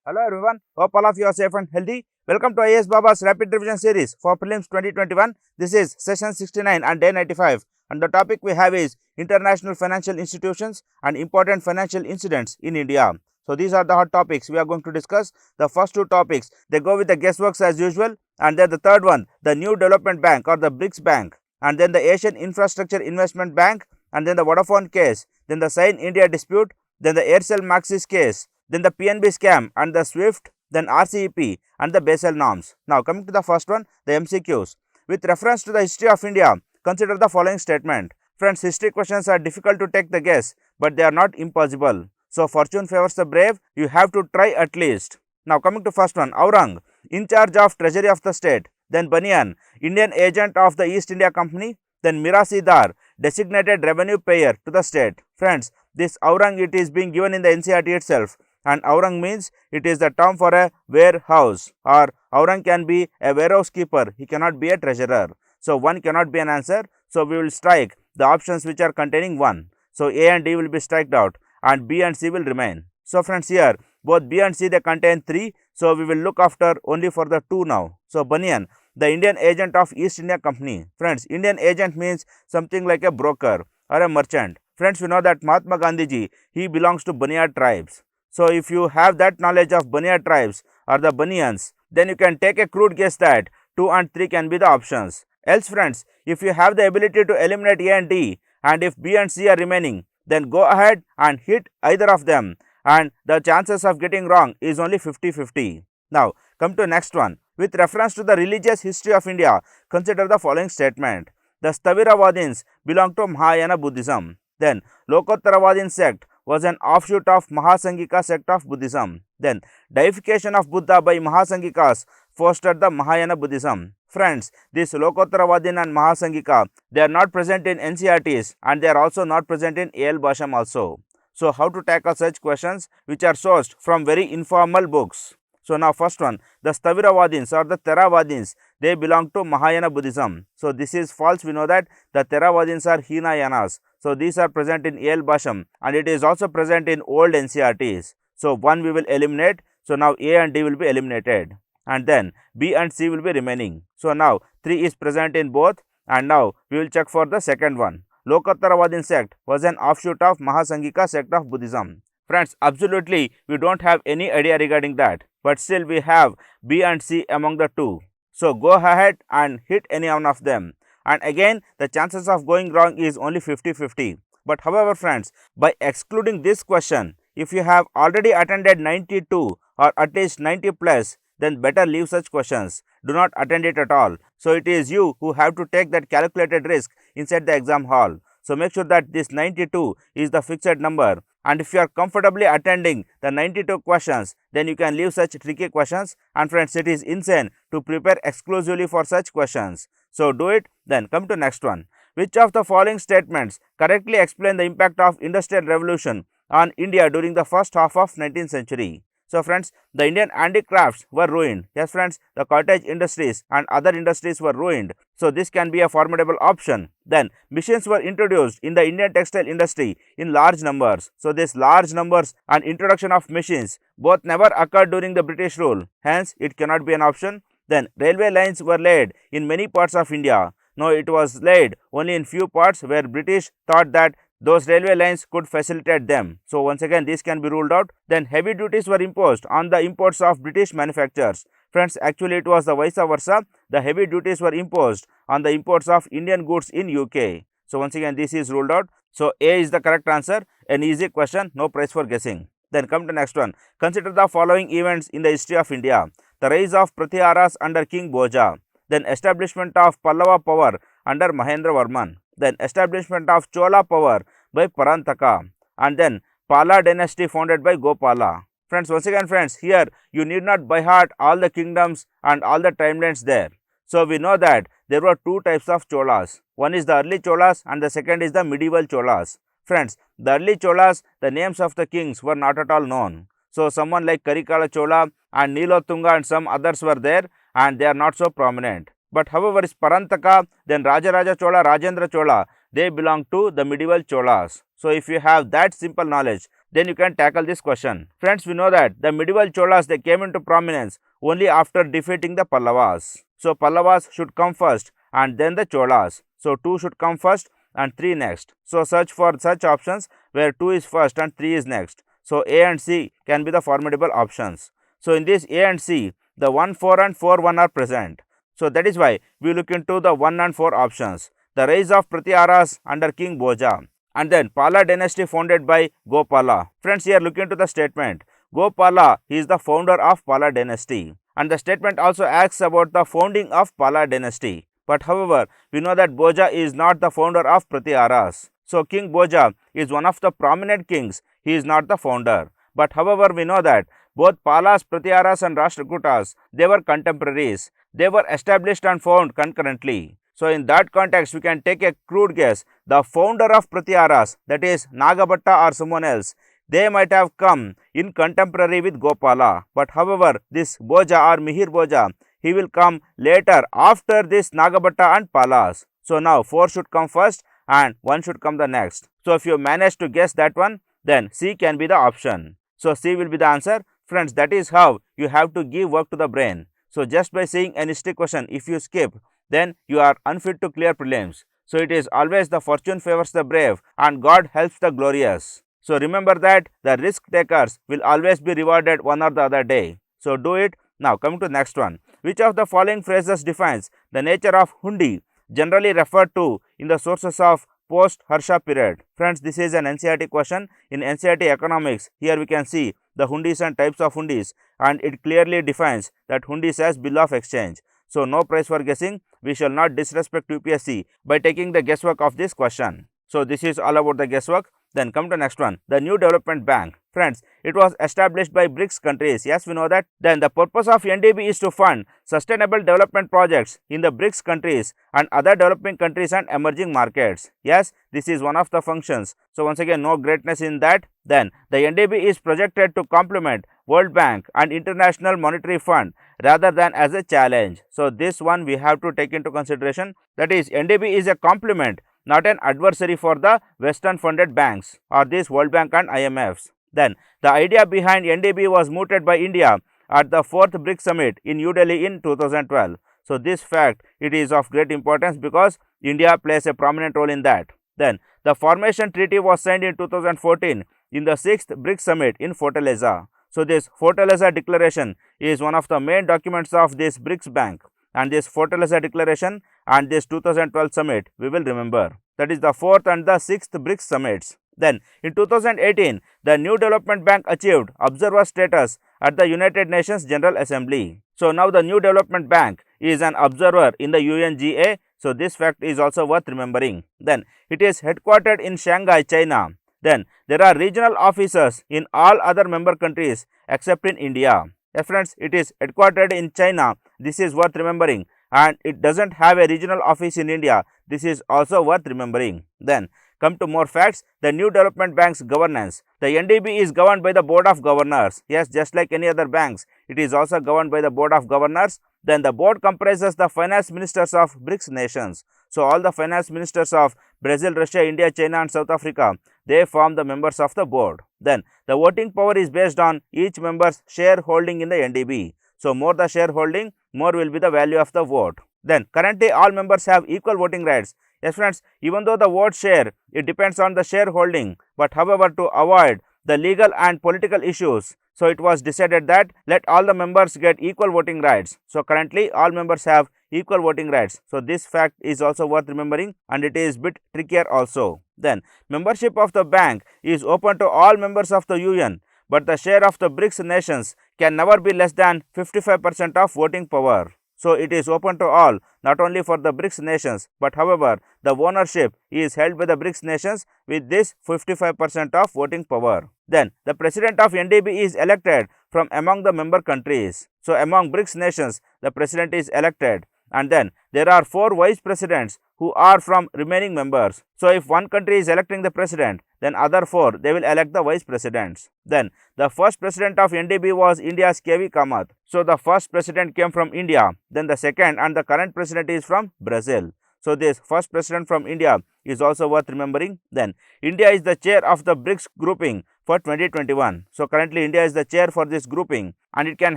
Hello everyone, hope all of you are safe and healthy. Welcome to IAS Baba's Rapid Revision Series for Prelims 2021. This is session 69 and day 95, and the topic we have is International Financial Institutions and Important Financial Incidents in India. So these are the hot topics we are going to discuss. The first two topics, they go with the guessworks as usual, and then the third one, the New Development Bank or the BRICS Bank, and then the Asian Infrastructure Investment Bank, and then the Vodafone case, then the Sign India dispute, then the Aircel Maxis case, then the PNB scam and the SWIFT, then RCEP and the Basel norms. Now coming to the first one, the MCQs. With reference to the history of India, consider the following statement. Friends, history questions are difficult to take the guess, but they are not impossible. So fortune favors the brave, you have to try at least. Now coming to first one, Aurang, in charge of treasury of the state. Then Baniyan, Indian agent of the East India Company. Then Mirasidar, designated revenue payer to the state. Friends, this Aurang, it is being given in the NCERT itself, and Aurang means it is the term for a warehouse, or Aurang can be a warehouse keeper, he cannot be a treasurer. So 1 cannot be an answer, so we will strike the options which are containing 1. So A and D will be striked out and B and C will remain. So friends, here both B and C they contain 3, so we will look after only for the 2 now. So Baniyan, the Indian agent of East India Company. Friends, Indian agent means something like a broker or a merchant. Friends, we know that Mahatma Gandhi ji, he belongs to Baniya tribes. So if you have that knowledge of Baniya tribes or the Baniyans, then you can take a crude guess that 2 and 3 can be the options. Else friends, if you have the ability to eliminate A and D, and if B and C are remaining, then go ahead and hit either of them, and the chances of getting wrong is only 50-50. Now come to next one. With reference to the religious history of India, consider the following statement. The Stavirawadins belong to Mahayana Buddhism. Then Lokottaravadin sect was an offshoot of Mahasangika sect of Buddhism. Then deification of Buddha by Mahasangikas fostered the Mahayana Buddhism. Friends, this Lokottaravadin and Mahasangika, they are not present in NCERTs and they are also not present in AL Basham also. So how to tackle such questions which are sourced from very informal books? So now first one, the Stavirawadins or the Theravadins, they belong to Mahayana Buddhism. So this is false. We know that the Theravadins are Hinayanas. So these are present in AL Basham and it is also present in old NCERTs. So 1 we will eliminate. So now A and D will be eliminated, and then B and C will be remaining. So now 3 is present in both, and now we will check for the second one. Lokottaravadin sect was an offshoot of Mahasangika sect of Buddhism. Friends, absolutely we don't have any idea regarding that, but still we have B and C among the 2. So go ahead and hit any one of them. And again, the chances of going wrong is only 50-50. But however friends, by excluding this question, if you have already attended 92 or at least 90 plus, then better leave such questions. Do not attend it at all. So it is you who have to take that calculated risk inside the exam hall. So make sure that this 92 is the fixed number, and if you are comfortably attending the 92 questions, then you can leave such tricky questions. And friends, it is insane to prepare exclusively for such questions. So do it. Then come to next one. Which of the following statements correctly explain the impact of Industrial Revolution on India during the first half of 19th century? So friends, the Indian handicrafts were ruined. Yes friends, the cottage industries and other industries were ruined. So this can be a formidable option. Then machines were introduced in the Indian textile industry in large numbers. So this large numbers and introduction of machines both never occurred during the British rule. Hence, it cannot be an option. Then railway lines were laid in many parts of India. No, it was laid only in few parts where British thought that those railway lines could facilitate them. So once again, this can be ruled out. Then heavy duties were imposed on the imports of British manufacturers. Friends, actually it was the vice versa. The heavy duties were imposed on the imports of Indian goods in UK. So once again, this is ruled out. So A is the correct answer. An easy question, no prize for guessing. Then come to next one. Consider the following events in the history of India. The rise of Pratyaharas under King Bhoja. Then establishment of Pallava power under Mahendra Varman. Then establishment of Chola power by Parantaka, and then Pala dynasty founded by Gopala. Friends, once again friends, here you need not by heart all the kingdoms and all the timelines there. So we know that there were 2 types of Cholas. One is the early Cholas and the second is the medieval Cholas. Friends, the early Cholas, the names of the kings were not at all known. So someone like Karikala Chola and Nilotunga and some others were there, and they are not so prominent. But however, is Parantaka, then Rajaraja Chola, Rajendra Chola, they belong to the medieval Cholas. So if you have that simple knowledge, then you can tackle this question. Friends, we know that the medieval Cholas, they came into prominence only after defeating the Pallavas. So Pallavas should come first and then the Cholas. So 2 should come first and 3 next. So search for such options where 2 is first and 3 is next. So A and C can be the formidable options. So in this A and C, the 1, 4 and 4, 1 are present. So that is why we look into the 1 and 4 options. The rise of Pratyaras under King Bhoja, and then Pala dynasty founded by Gopala. Friends, here look into the statement. Gopala, he is the founder of Pala dynasty, and the statement also asks about the founding of Pala dynasty. But however, we know that Bhoja is not the founder of Pratyaras. So King Bhoja is one of the prominent kings. He is not the founder. But however, we know that both Palas, Pratyaras and Rashtrakutas, they were contemporaries. They were established and found concurrently. So in that context, we can take a crude guess. The founder of Pratyaras, that is Nagabhatta or someone else, they might have come in contemporary with Gopala. But however, this Bhoja or Mihir Bhoja, he will come later after this Nagabhatta and Palas. So now 4 should come first and 1 should come the next. So if you manage to guess that one, then C can be the option. So C will be the answer. Friends, that is how you have to give work to the brain. So just by seeing any strict question, if you skip, then you are unfit to clear prelims. So it is always the fortune favors the brave and God helps the glorious. So remember that the risk takers will always be rewarded one or the other day. So do it. Now coming to next one. Which of the following phrases defines the nature of hundi, generally referred to in the sources of post-Harsha period? Friends, this is an NCERT question. In NCERT economics, here we can see the hundis and types of hundis, and it clearly defines that hundis as bill of exchange. So no prize for guessing. We shall not disrespect UPSC by taking the guesswork of this question. So this is all about the guesswork. Then come to next one, the New Development Bank. Friends, it was established by BRICS countries. Yes, we know that. Then the purpose of NDB is to fund sustainable development projects in the BRICS countries and other developing countries and emerging markets. Yes, this is one of the functions. So once again, no greatness in that. Then the NDB is projected to complement World Bank and International Monetary Fund rather than as a challenge. So this one we have to take into consideration. That is, NDB is a complement, not an adversary for the Western funded banks or this World Bank and IMFs. Then the idea behind NDB was mooted by India at the 4th BRICS Summit in New Delhi in 2012. So this fact, it is of great importance because India plays a prominent role in that. Then the formation treaty was signed in 2014 in the 6th BRICS Summit in Fortaleza. So this Fortaleza declaration is one of the main documents of this BRICS Bank, and this Fortaleza declaration and this 2012 summit we will remember. That is the 4th and the 6th BRICS summits. Then in 2018, the New Development Bank achieved observer status at the United Nations General Assembly. So now the New Development Bank is an observer in the UNGA. So this fact is also worth remembering. Then it is headquartered in Shanghai, China. Then there are regional offices in all other member countries except in India. Friends, it is headquartered in China. This is worth remembering, and it doesn't have a regional office in India. This is also worth remembering. Then come to more facts. The New Development Bank's governance. The NDB is governed by the Board of Governors. Yes, just like any other banks, it is also governed by the Board of Governors. Then the board comprises the finance ministers of BRICS nations. So all the finance ministers of Brazil, Russia, India, China and South Africa, they form the members of the board. Then the voting power is based on each member's shareholding in the NDB. So more the shareholding, more will be the value of the vote. Then currently all members have equal voting rights. Yes friends, even though the vote share, it depends on the shareholding, but however, to avoid the legal and political issues, so it was decided that let all the members get equal voting rights. So currently all members have equal voting rights. So this fact is also worth remembering, and it is bit trickier also. Then membership of the bank is open to all members of the UN, but the share of the BRICS nations can never be less than 55% of voting power. So it is open to all, not only for the BRICS nations, but however, the ownership is held by the BRICS nations with this 55% of voting power. Then the president of NDB is elected from among the member countries. So among BRICS nations, the president is elected, and then there are 4 vice presidents who are from remaining members. So if one country is electing the president, then other 4 they will elect the vice presidents. Then the first president of NDB was India's KV Kamath. So the first president came from India, then the second and the current president is from Brazil. So this first president from India is also worth remembering. Then India is the chair of the BRICS grouping for 2021. So currently India is the chair for this grouping, and it can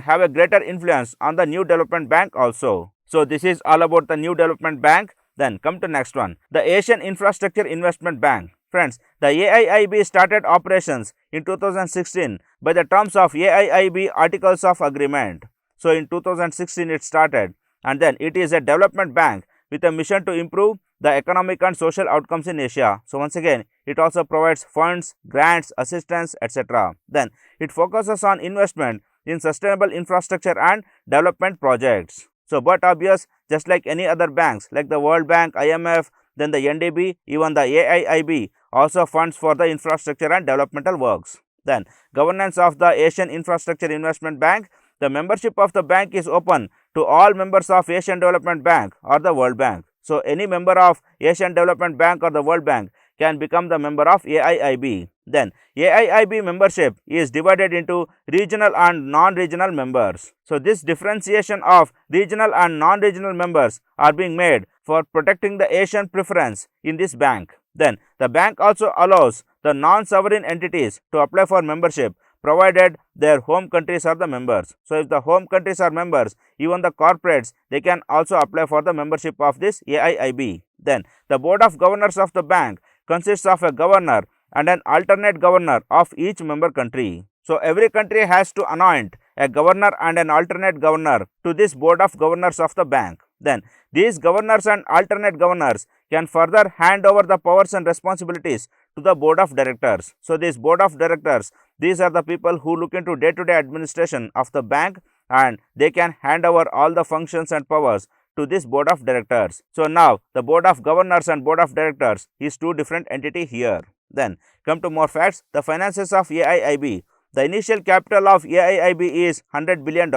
have a greater influence on the New Development Bank also. So this is all about the New Development Bank. Then come to next one, the Asian Infrastructure Investment Bank. Friends, the AIIB started operations in 2016 by the terms of AIIB Articles of Agreement. So in 2016 it started, and then it is a development bank with a mission to improve the economic and social outcomes in Asia. So once again, it also provides funds, grants, assistance, etc. Then it focuses on investment in sustainable infrastructure and development projects. So but obvious, just like any other banks like the World Bank, IMF, then the NDB, even the AIIB also funds for the infrastructure and developmental works. Then governance of the Asian Infrastructure Investment Bank. The membership of the bank is open to all members of Asian Development Bank or the World Bank. So any member of Asian Development Bank or the World Bank can become the member of AIIB. Then AIIB membership is divided into regional and non-regional members. So this differentiation of regional and non-regional members are being made for protecting the Asian preference in this bank. Then the bank also allows the non-sovereign entities to apply for membership provided their home countries are the members. So if the home countries are members, even the corporates, they can also apply for the membership of this AIIB. Then the board of governors of the bank consists of a governor and an alternate governor of each member country. So every country has to anoint a governor and an alternate governor to this board of governors of the bank. Then these governors and alternate governors can further hand over the powers and responsibilities to the board of directors. So this board of directors, these are the people who look into day-to-day administration of the bank, and they can hand over all the functions and powers to this board of directors. So now the board of governors and board of directors is two different entity here. Then come to more facts. The finances of AIIB. The initial capital of AIIB is $100 billion.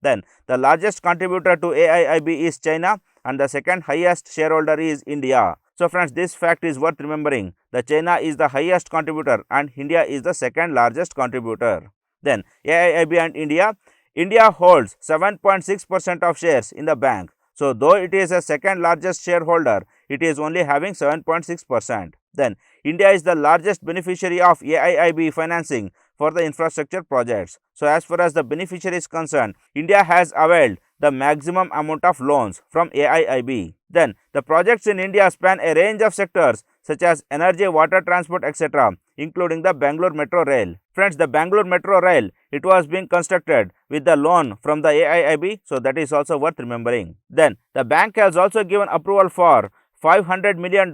Then the largest contributor to AIIB is China, and the second highest shareholder is India. So friends, this fact is worth remembering. The China is the highest contributor and India is the second largest contributor. Then AIIB and India. India holds 7.6% of shares in the bank. So though it is a second largest shareholder, it is only having 7.6%. Then India is the largest beneficiary of AIIB financing for the infrastructure projects. So as far as the beneficiary is concerned, India has availed the maximum amount of loans from AIIB. Then the projects in India span a range of sectors such as energy, water, transport, etc., including the Bangalore Metro Rail. Friends, the Bangalore Metro Rail, it was being constructed with the loan from the AIIB, so that is also worth remembering. Then the bank has also given approval for $500 million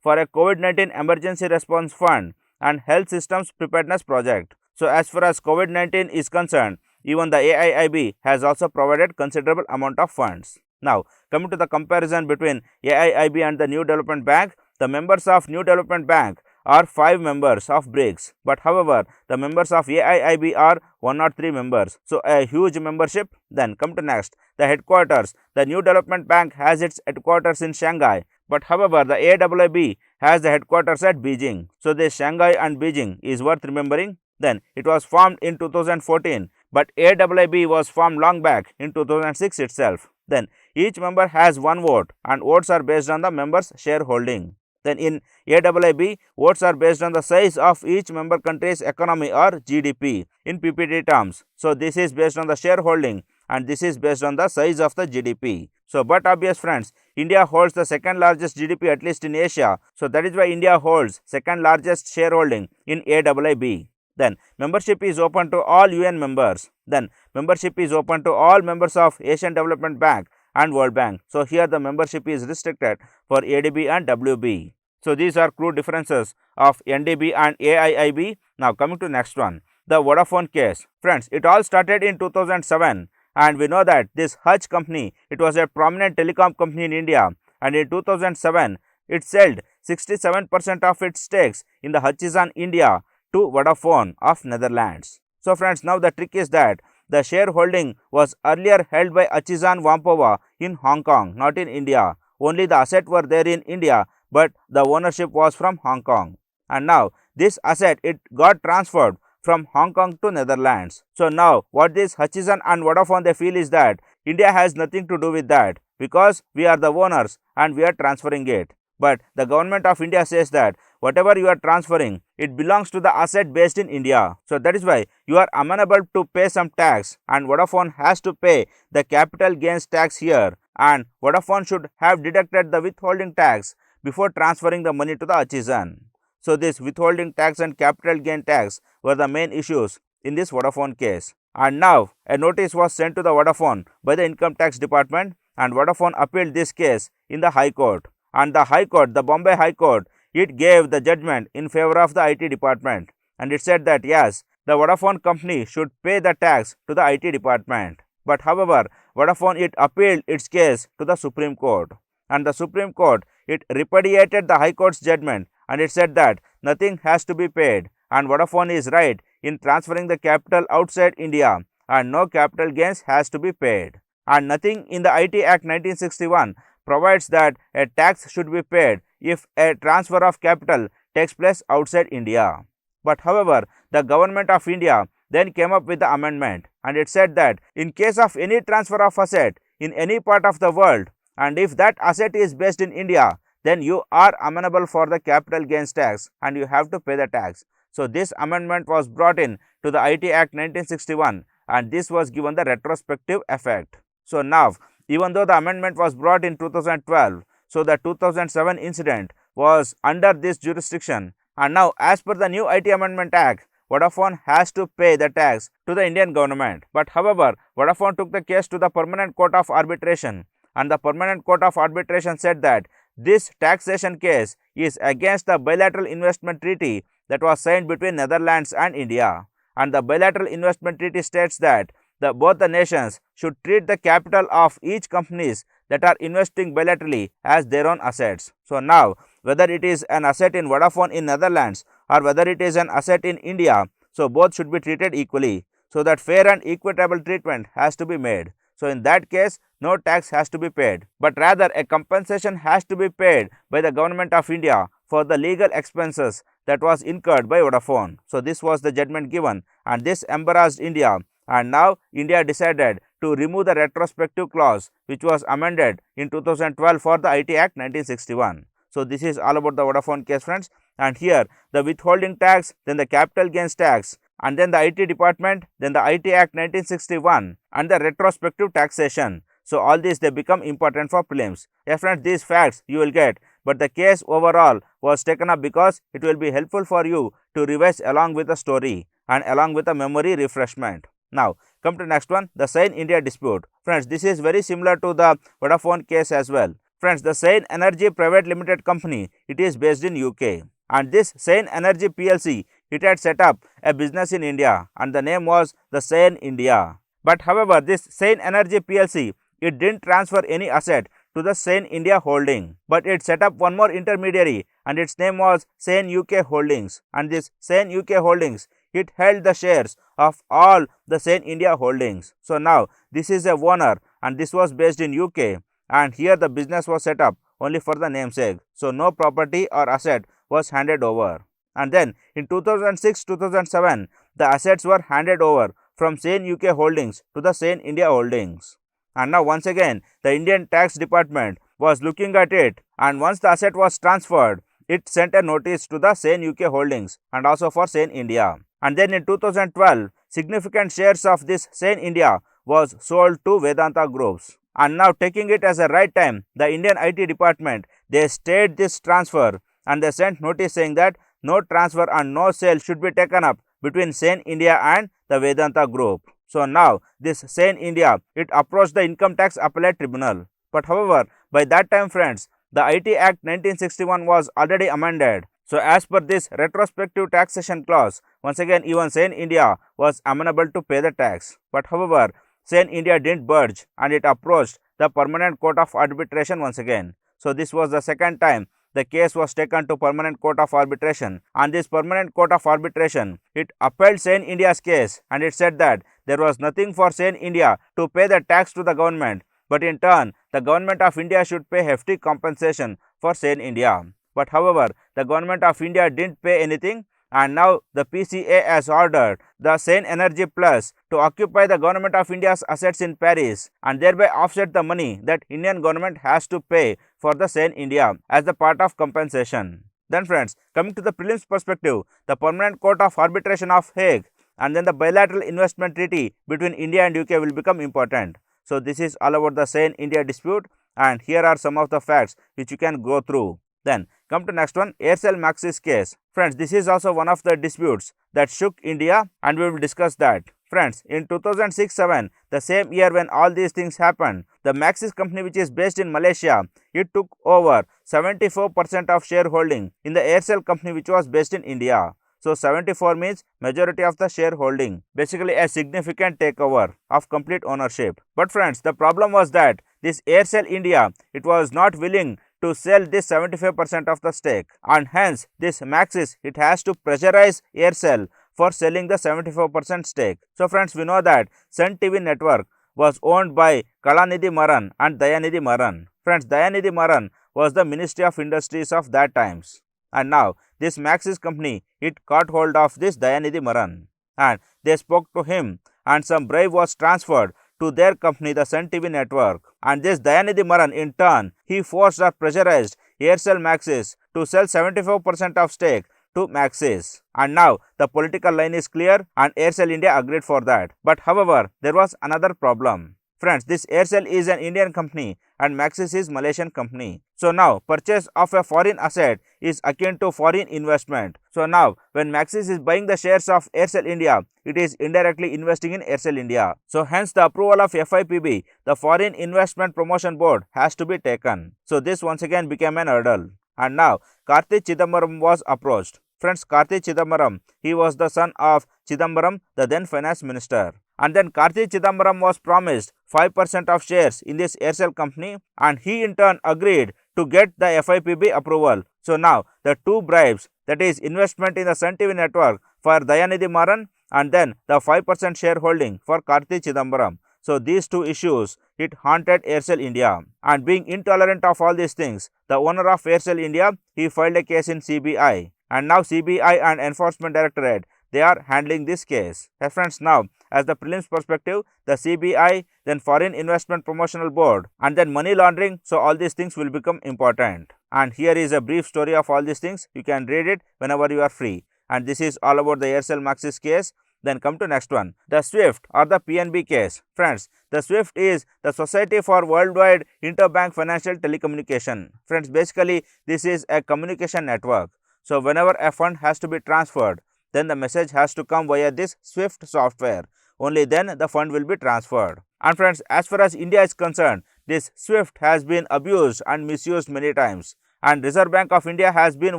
for a COVID-19 emergency response fund and health systems preparedness project. So as far as COVID-19 is concerned, even the AIIB has also provided considerable amount of funds. Now coming to the comparison between AIIB and the New Development Bank, the members of New Development Bank are 5 members of BRICS, but however the members of AIIB are 103 members. So a huge membership. Then come to next, the headquarters. The New Development Bank has its headquarters in Shanghai, but however the AIIB has the headquarters at Beijing. So this Shanghai and Beijing is worth remembering. Then it was formed in 2014, but AIIB was formed long back in 2006 itself. Then each member has one vote and votes are based on the members' shareholding. Then in AIIB, votes are based on the size of each member country's economy or GDP in PPT terms. So this is based on the shareholding and this is based on the size of the GDP. So but obvious friends, India holds the second largest GDP at least in Asia. So that is why India holds second largest shareholding in AIIB. Then membership is open to all UN members. Then membership is open to all members of Asian Development Bank and World Bank. So here the membership is restricted for ADB and WB. So these are crude differences of NDB and AIIB. Now coming to next one, the Vodafone case. Friends, it all started in 2007 and we know that this Hutch company, it was a prominent telecom company in India, and in 2007 it sold 67% of its stakes in the Hutchison India to Vodafone of Netherlands. So friends, now the trick is that the shareholding was earlier held by Hutchison Whampoa in Hong Kong, not in India. Only the assets were there in India, but the ownership was from Hong Kong. And now this asset, it got transferred from Hong Kong to Netherlands. So now what this Hutchison and Vodafone they feel is that India has nothing to do with that because we are the owners and we are transferring it. But the government of India says that whatever you are transferring, it belongs to the asset based in India. So that is why you are amenable to pay some tax, and Vodafone has to pay the capital gains tax here, and Vodafone should have deducted the withholding tax before transferring the money to the artisan. So this withholding tax and capital gain tax were the main issues in this Vodafone case. And now a notice was sent to the Vodafone by the income tax department, and Vodafone appealed this case in the High Court. And the High Court, the Bombay High Court, it gave the judgment in favor of the IT department, and it said that yes, the Vodafone company should pay the tax to the IT department. But however, Vodafone it appealed its case to the Supreme Court, and the Supreme Court it repudiated the High Court's judgment, and it said that nothing has to be paid, and Vodafone is right in transferring the capital outside India, and no capital gains has to be paid. And nothing in the IT Act 1961 provides that a tax should be paid if a transfer of capital takes place outside India. But however, the government of India then came up with the amendment, and it said that in case of any transfer of asset in any part of the world, and if that asset is based in India, then you are amenable for the capital gains tax and you have to pay the tax. So this amendment was brought in to the IT Act 1961, and this was given the retrospective effect. So now, even though the amendment was brought in 2012, so the 2007 incident was under this jurisdiction, and now as per the new IT Amendment Act, Vodafone has to pay the tax to the Indian government. But however, Vodafone took the case to the Permanent Court of Arbitration, and the Permanent Court of Arbitration said that this taxation case is against the bilateral investment treaty that was signed between Netherlands and India. And the bilateral investment treaty states that both the nations should treat the capital of each companies that are investing bilaterally as their own assets. So now, whether it is an asset in Vodafone in Netherlands or whether it is an asset in India, so both should be treated equally, so that fair and equitable treatment has to be made. So in that case, no tax has to be paid, but rather a compensation has to be paid by the government of India for the legal expenses that was incurred by Vodafone. So this was the judgment given, and this embarrassed India, and now India decided to remove the retrospective clause which was amended in 2012 for the IT Act 1961. So this is all about the Vodafone case, friends, and here the withholding tax, then the capital gains tax, and then the IT department, then the IT Act 1961 and the retrospective taxation. So all these they become important for prelims. Yes friends, these facts you will get, but the case overall was taken up because it will be helpful for you to revise along with the story and along with the memory refreshment. Now come to next one, the Sain India dispute. Friends, this is very similar to the Vodafone case as well. Friends, the Sain Energy Private Limited Company, it is based in UK, and this Sain Energy PLC, it had set up a business in India, and the name was the Sain India. But however, this Sain Energy PLC, it didn't transfer any asset to the Sain India holding, but it set up one more intermediary, and its name was Sain UK Holdings, and this Sain UK Holdings, it held the shares of all the Sain India holdings. So now this is a owner, and this was based in UK, and here the business was set up only for the namesake. So no property or asset was handed over. And then in 2006-2007, the assets were handed over from Sain UK Holdings to the Sain India Holdings. And now once again, the Indian tax department was looking at it, and once the asset was transferred, it sent a notice to the Sain UK Holdings and also for Sain India. And then in 2012, significant shares of this Sain India was sold to Vedanta Groups. And now taking it as a right time, the Indian IT department, they stayed this transfer, and they sent notice saying that no transfer and no sale should be taken up between Sain India and the Vedanta Group. So now this Sain India, it approached the Income Tax Appellate Tribunal. But however, by that time friends, the IT Act 1961 was already amended. So as per this retrospective taxation clause, once again even Sain India was amenable to pay the tax. But however, Sain India didn't budge, and it approached the Permanent Court of Arbitration once again. So this was the second time the case was taken to Permanent Court of Arbitration, and this Permanent Court of Arbitration, it upheld Sain India's case, and it said that there was nothing for Sain India to pay the tax to the government, but in turn the government of India should pay hefty compensation for Sain India. But however, the government of India didn't pay anything, and now the PCA has ordered the Sain Energy Plus to occupy the government of India's assets in Paris, and thereby offset the money that Indian government has to pay for the Sain India as the part of compensation. Then friends, coming to the prelims perspective, the Permanent Court of Arbitration of Hague and then the bilateral investment treaty between India and UK will become important. So this is all about the Sain India dispute, and here are some of the facts which you can go through. Then come to next one, Aircel Maxis case. Friends, this is also one of the disputes that shook India, and we will discuss that. Friends, in 2006-7, the same year when all these things happened, the Maxis company, which is based in Malaysia, it took over 74% of shareholding in the Aircel company, which was based in India. So 74 means majority of the shareholding, basically a significant takeover of complete ownership. But friends, the problem was that this Aircel India, it was not willing to sell this 75% of the stake, and hence this Maxis, it has to pressurize Aircel for selling the 74% stake. So friends, we know that Sun TV network was owned by Kalanidhi Maran and Dayanidhi Maran. Friends, Dayanidhi Maran was the Ministry of Industries of that times, and now this Maxis company, it caught hold of this Dayanidhi Maran, and they spoke to him, and some bribe was transferred to their company, the Sun TV network, and this Dayanidhi Maran in turn, he forced or pressurized Aircel Maxis to sell 74% of stake to Maxis, and now the political line is clear and Aircel India agreed for that. But however, there was another problem. Friends, this Aircel is an Indian company and Maxis is Malaysian company. So now purchase of a foreign asset is akin to foreign investment. So now when Maxis is buying the shares of Aircel India, it is indirectly investing in Aircel India. So hence the approval of FIPB, the Foreign Investment Promotion Board, has to be taken. So this once again became an hurdle. And now Karti Chidambaram was approached. Friends, Karti Chidambaram, he was the son of Chidambaram, the then finance minister. And then Karti Chidambaram was promised 5% of shares in this Aircel company, and he in turn agreed to get the FIPB approval. So now the two bribes, that is investment in the Sun TV network for Dayanidhi Maran and then the 5% shareholding for Karti Chidambaram. So these two issues, it haunted Aircel India, and being intolerant of all these things, the owner of Aircel India, he filed a case in CBI, and now CBI and Enforcement Directorate, they are handling this case. Yes, friends, now as the prelims perspective, the CBI, then Foreign Investment Promotional Board, and then money laundering, so all these things will become important. And here is a brief story of all these things. You can read it whenever you are free. And this is all about the Aircel Maxis case. Then come to next one, the SWIFT or the PNB case. Friends, the SWIFT is the Society for Worldwide Interbank Financial Telecommunication. Friends, basically this is a communication network. So whenever a fund has to be transferred, then the message has to come via this SWIFT software. Only then the fund will be transferred. And friends, as far as India is concerned, this SWIFT has been abused and misused many times. And Reserve Bank of India has been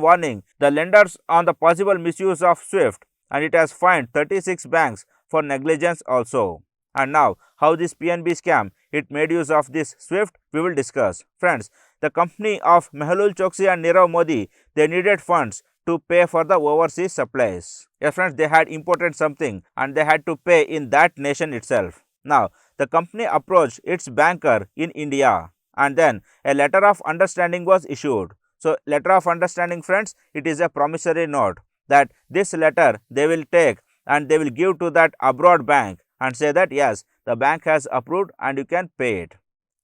warning the lenders on the possible misuse of SWIFT, and it has fined 36 banks for negligence also. And now how this PNB scam, it made use of this SWIFT, we will discuss. Friends, the company of Mehul Choksi and Nirav Modi, they needed funds to pay for the overseas supplies. Yes friends, they had imported something and they had to pay in that nation itself. Now the company approached its banker in India, and then a letter of understanding was issued. So letter of understanding, friends, it is a promissory note that this letter they will take and they will give to that abroad bank and say that yes, the bank has approved and you can pay it.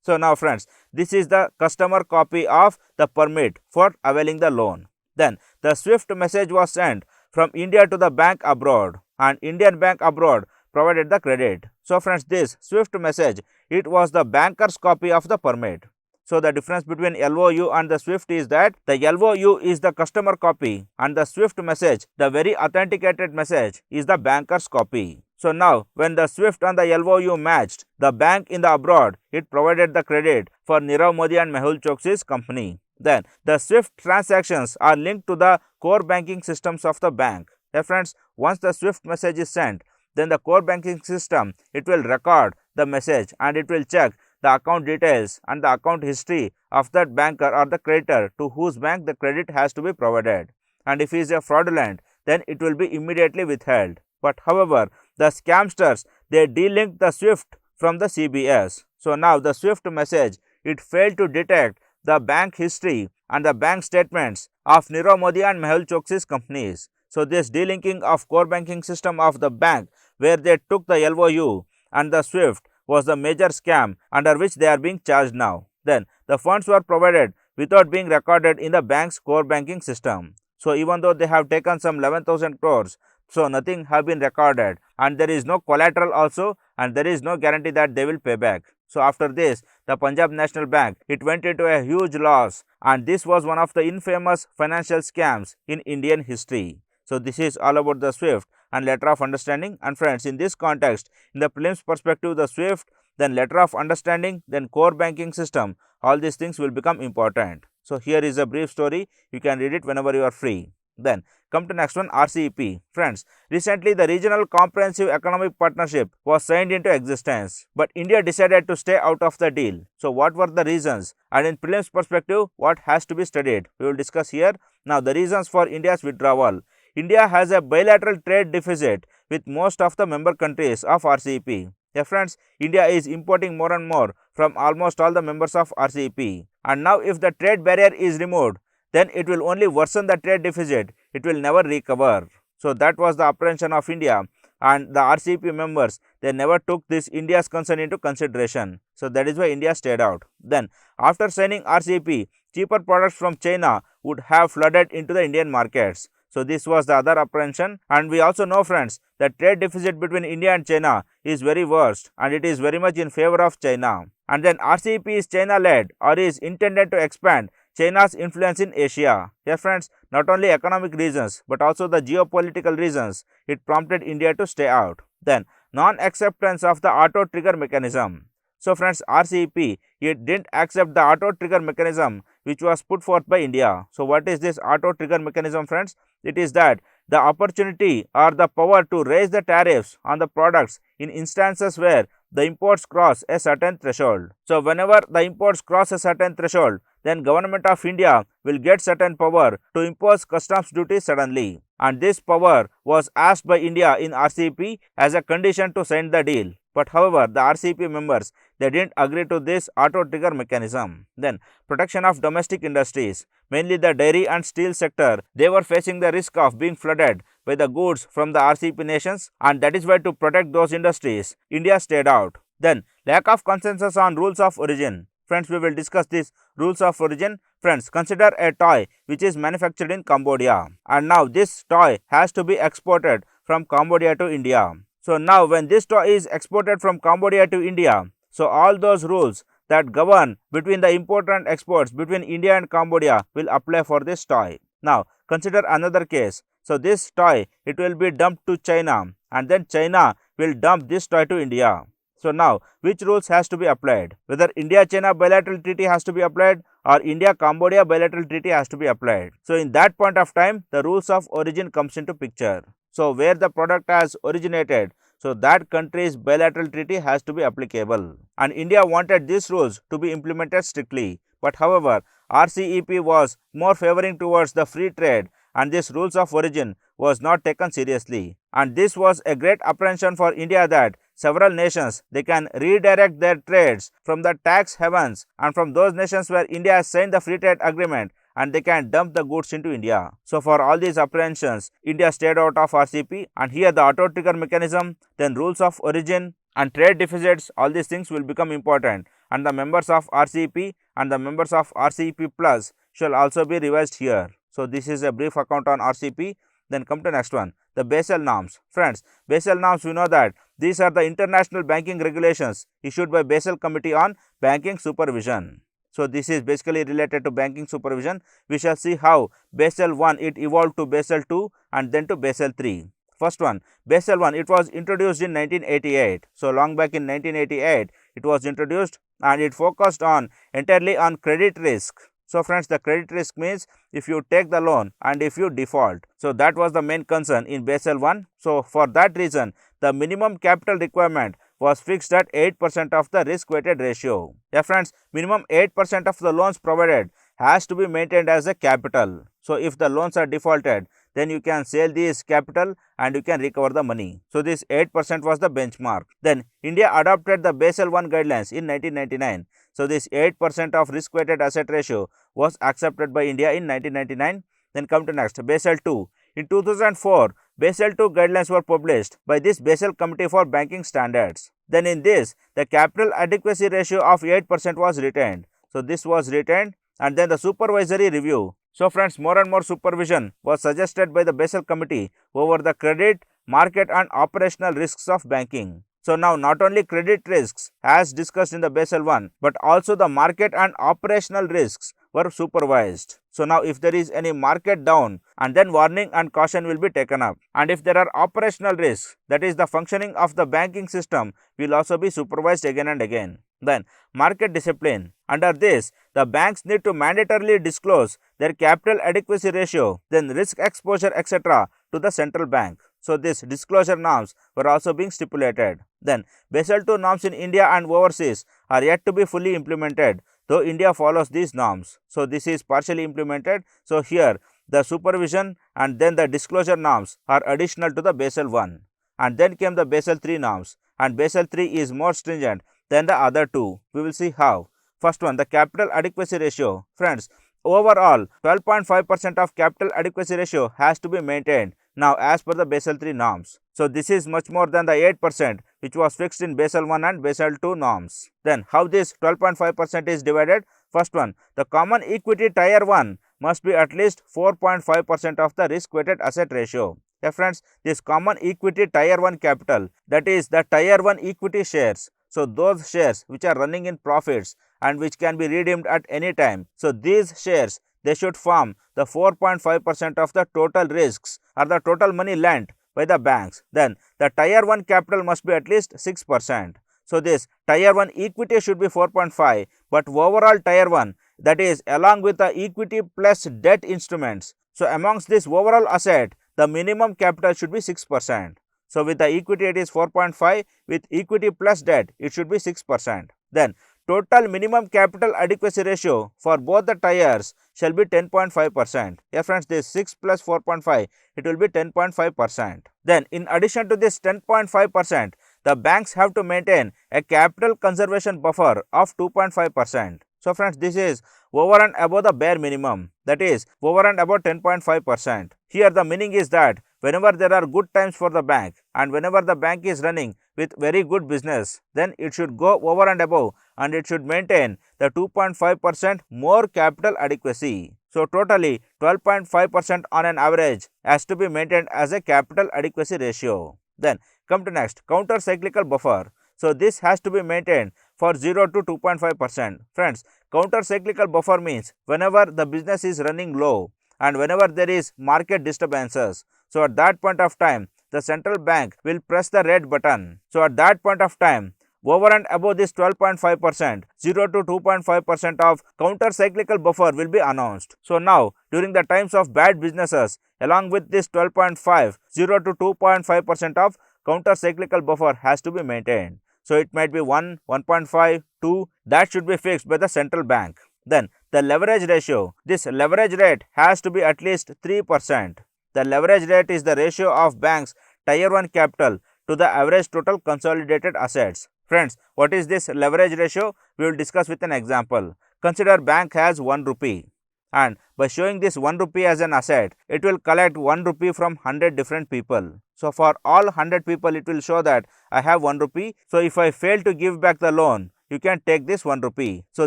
So now friends, this is the customer copy of the permit for availing the loan. Then the SWIFT message was sent from India to the bank abroad, and Indian bank abroad provided the credit. So friends, this SWIFT message, it was the banker's copy of the permit. So the difference between LOU and the SWIFT is that the LOU is the customer copy and the SWIFT message, the very authenticated message, is the banker's copy. So now when the SWIFT and the LOU matched, the bank in the abroad, it provided the credit for Nirav Modi and Mehul Choksi's company. Then the SWIFT transactions are linked to the core banking systems of the bank. Friends, once the SWIFT message is sent, then the core banking system, it will record the message and it will check the account details and the account history of that banker or the creditor to whose bank the credit has to be provided. And if he is a fraudulent, then it will be immediately withheld. But however, the scamsters, they delinked the SWIFT from the CBS. So now the SWIFT message, it failed to detect the bank history and the bank statements of Nirav Modi and Mehul Choksi's companies. So this delinking of core banking system of the bank, where they took the LOU and the SWIFT, was the major scam under which they are being charged now. Then the funds were provided without being recorded in the bank's core banking system. So even though they have taken some 11,000 crores, so nothing have been recorded, and there is no collateral also, and there is no guarantee that they will pay back. So after this, the Punjab National Bank, it went into a huge loss, and this was one of the infamous financial scams in Indian history. So this is all about the SWIFT and letter of understanding. And friends, in this context, in the prelims perspective, the SWIFT, then letter of understanding, then core banking system, all these things will become important. So here is a brief story. You can read it whenever you are free. Then come to next one, RCEP. Friends, recently the Regional Comprehensive Economic Partnership was signed into existence, but India decided to stay out of the deal. So what were the reasons? And in prelims perspective, what has to be studied? We will discuss here. Now the reasons for India's withdrawal. India has a bilateral trade deficit with most of the member countries of RCEP. Yeah, friends, India is importing more and more from almost all the members of RCEP. And now if the trade barrier is removed, then it will only worsen the trade deficit. It will never recover. So that was the apprehension of India, and the RCEP members, they never took this India's concern into consideration. So that is why India stayed out. Then after signing RCEP, cheaper products from China would have flooded into the Indian markets. So this was the other apprehension, and we also know, friends, that trade deficit between India and China is very worst, and it is very much in favor of China. And then RCEP is China led or is intended to expand China's influence in Asia. Here friends, not only economic reasons but also the geopolitical reasons, it prompted India to stay out. Then non-acceptance of the auto trigger mechanism. So friends, RCEP, it didn't accept the auto trigger mechanism which was put forth by India. So what is this auto trigger mechanism, friends? It is that the opportunity or the power to raise the tariffs on the products in instances where the imports cross a certain threshold. So whenever the imports cross a certain threshold, then Government of India will get certain power to impose customs duty suddenly. And this power was asked by India in RCEP as a condition to sign the deal. But however, the RCEP members, they didn't agree to this auto trigger mechanism. Then protection of domestic industries, mainly the dairy and steel sector, they were facing the risk of being flooded by the goods from the RCEP nations, and that is why to protect those industries, India stayed out. Then lack of consensus on rules of origin. Friends, we will discuss this rules of origin. Friends, consider a toy which is manufactured in Cambodia, and now this toy has to be exported from Cambodia to India. So now when this toy is exported from Cambodia to India, so all those rules that govern between the import and exports between India and Cambodia will apply for this toy. Now consider another case. So this toy, it will be dumped to China, and then China will dump this toy to India. So now which rules has to be applied? Whether India-China bilateral treaty has to be applied or India-Cambodia bilateral treaty has to be applied. So in that point of time, the rules of origin comes into picture. So where the product has originated, so that country's bilateral treaty has to be applicable. And India wanted these rules to be implemented strictly. But however, RCEP was more favoring towards the free trade, and this rules of origin was not taken seriously. And this was a great apprehension for India that several nations, they can redirect their trades from the tax havens and from those nations where India has signed the free trade agreement, and they can dump the goods into India. So for all these apprehensions, India stayed out of RCEP, and here the auto trigger mechanism, then rules of origin and trade deficits, all these things will become important, and the members of RCEP and the members of RCEP plus shall also be revised here. So this is a brief account on RCEP. Then come to next one, the Basel norms. Friends, Basel norms, we know that these are the international banking regulations issued by Basel Committee on Banking Supervision. So this is basically related to banking supervision. We shall see how Basel 1, it evolved to Basel 2 and then to Basel 3. First one, Basel 1, it was introduced in 1988. So long back in 1988, it was introduced, and it focused on entirely on credit risk. So friends, the credit risk means if you take the loan and if you default. So that was the main concern in Basel 1. So for that reason, the minimum capital requirement was fixed at 8% of the risk weighted ratio. Yeah friends, minimum 8% of the loans provided has to be maintained as a capital. So if the loans are defaulted, then you can sell this capital and you can recover the money. So this 8% was the benchmark. Then India adopted the Basel 1 guidelines in 1999. So this 8% of risk weighted asset ratio was accepted by India in 1999. Then come to next, Basel 2. In 2004, Basel 2 guidelines were published by this Basel Committee for Banking Standards. Then in this, the capital adequacy ratio of 8% was retained. So this was retained, and then the supervisory review. So friends, more and more supervision was suggested by the Basel Committee over the credit, market and operational risks of banking. So now not only credit risks as discussed in the Basel 1, but also the market and operational risks were supervised. So now if there is any market down, and then warning and caution will be taken up. And if there are operational risks, that is the functioning of the banking system will also be supervised again and again. Then market discipline. Under this, the banks need to mandatorily disclose their capital adequacy ratio, then risk exposure, etc. to the central bank. So these disclosure norms were also being stipulated. Then Basel II norms in India and overseas are yet to be fully implemented, though India follows these norms. So this is partially implemented. So here the supervision and then the disclosure norms are additional to the Basel 1. And then came the Basel 3 norms, and Basel 3 is more stringent than the other two. We will see how. First one, the capital adequacy ratio. Friends, overall 12.5% of capital adequacy ratio has to be maintained now as per the Basel 3 norms. So this is much more than the 8% which was fixed in Basel 1 and Basel 2 norms. Then how this 12.5% is divided? First one, the common equity tier 1 must be at least 4.5% of the risk weighted asset ratio. Yeah, friends, this common equity tier 1 capital, that is the tier 1 equity shares. So those shares which are running in profits and which can be redeemed at any time. So these shares, they should form the 4.5% of the total risks or the total money lent by the banks. Then the tier 1 capital must be at least 6%. So this tier 1 equity should be 4.5, but overall tier 1, that is along with the equity plus debt instruments. So amongst this overall asset, the minimum capital should be 6%. So with the equity it is 4.5, with equity plus debt it should be 6%. Then total minimum capital adequacy ratio for both the tiers shall be 10.5%. Yeah friends, this 6 plus 4.5, it will be 10.5%. Then in addition to this 10.5%, the banks have to maintain a capital conservation buffer of 2.5%. So friends, this is over and above the bare minimum, that is over and above 10.5%. Here the meaning is that whenever there are good times for the bank and whenever the bank is running with very good business, then it should go over and above and it should maintain the 2.5% more capital adequacy. So totally 12.5% on an average has to be maintained as a capital adequacy ratio. Then come to next, counter cyclical buffer. So this has to be maintained for 0 to 2.5%. Friends, counter cyclical buffer means whenever the business is running low and whenever there is market disturbances, so at that point of time the central bank will press the red button. So at that point of time, over and above this 12.5%, 0 to 2.5% of counter cyclical buffer will be announced. So now during the times of bad businesses, along with this 12.5, 0 to 2.5% of counter cyclical buffer has to be maintained. So it might be 1, 1.5, 2, that should be fixed by the central bank. Then the leverage ratio, this leverage rate has to be at least 3%. The leverage rate is the ratio of banks' tier 1 capital to the average total consolidated assets. Friends, what is this leverage ratio? We will discuss with an example. Consider bank has 1 rupee, and by showing this 1 rupee as an asset, it will collect 1 rupee from 100 different people. So for all 100 people, it will show that I have 1 rupee. So if I fail to give back the loan, you can take this 1 rupee. So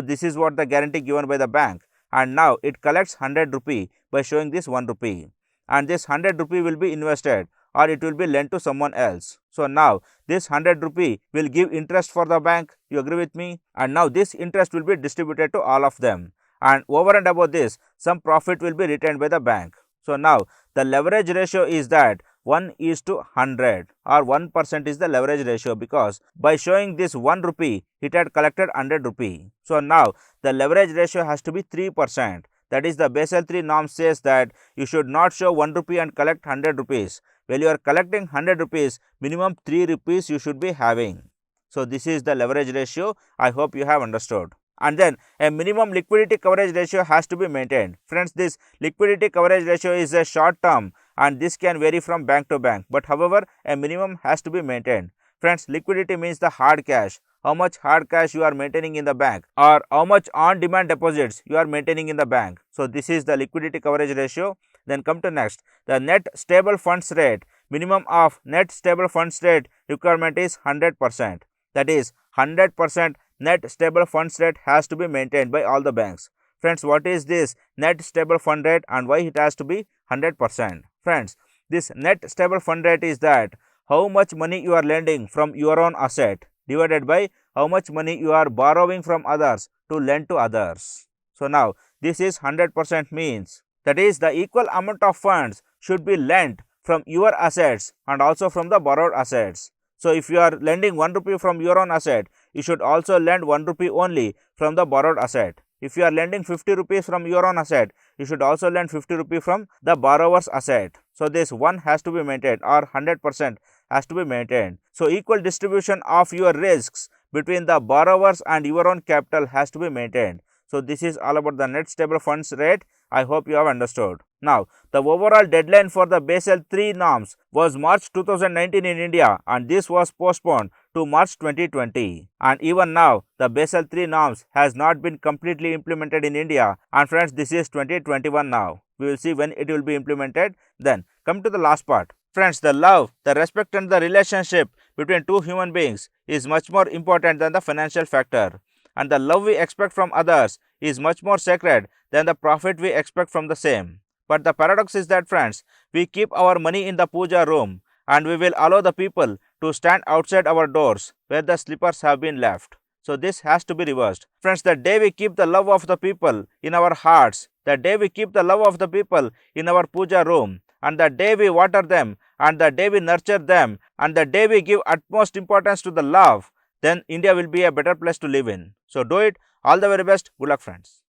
this is what the guarantee given by the bank, and now it collects 100 rupee by showing this 1 rupee, and this 100 rupee will be invested or it will be lent to someone else. So now this 100 rupee will give interest for the bank. You agree with me? And now this interest will be distributed to all of them, and over and above this, some profit will be retained by the bank. So now the leverage ratio is that 1 is to 100 or 1% is the leverage ratio, because by showing this 1 rupee, it had collected 100 rupee. So now the leverage ratio has to be 3%. That is the Basel 3 norm says that you should not show 1 rupee and collect 100 rupees. When you are collecting 100 rupees, minimum 3 rupees you should be having. So this is the leverage ratio. I hope you have understood. And then a minimum liquidity coverage ratio has to be maintained. Friends, this liquidity coverage ratio is a short term and this can vary from bank to bank, but however a minimum has to be maintained. Friends, liquidity means the hard cash, how much hard cash you are maintaining in the bank or how much on demand deposits you are maintaining in the bank. So this is the liquidity coverage ratio. Then come to next, the net stable funds rate. Minimum of net stable funds rate requirement is 100%. That is 100% net stable funds rate has to be maintained by all the banks. Friends, what is this net stable fund rate and why it has to be 100%? Friends, this net stable fund rate is that how much money you are lending from your own asset divided by how much money you are borrowing from others to lend to others. So now this is 100% means that is the equal amount of funds should be lent from your assets and also from the borrowed assets. So if you are lending 1 rupee from your own asset, you should also lend 1 rupee only from the borrowed asset. If you are lending 50 rupees from your own asset, you should also lend 50 rupee from the borrower's asset. So this one has to be maintained, or 100% has to be maintained. So equal distribution of your risks between the borrowers and your own capital has to be maintained. So this is all about the net stable funds rate. I hope you have understood. Now, the overall deadline for the Basel III norms was March 2019 in India, and this was postponed to March 2020. And even now, the Basel III norms has not been completely implemented in India. And friends, this is 2021 now. We will see when it will be implemented. Then, come to the last part. Friends, the love, the respect and the relationship between two human beings is much more important than the financial factor. And the love we expect from others is much more sacred than the profit we expect from the same. But the paradox is that, friends, we keep our money in the puja room and we will allow the people to stand outside our doors where the slippers have been left. So this has to be reversed. Friends, the day we keep the love of the people in our hearts, the day we keep the love of the people in our puja room, and the day we water them, and the day we nurture them, and the day we give utmost importance to the love, then India will be a better place to live in. So do it. All the very best. Good luck, friends.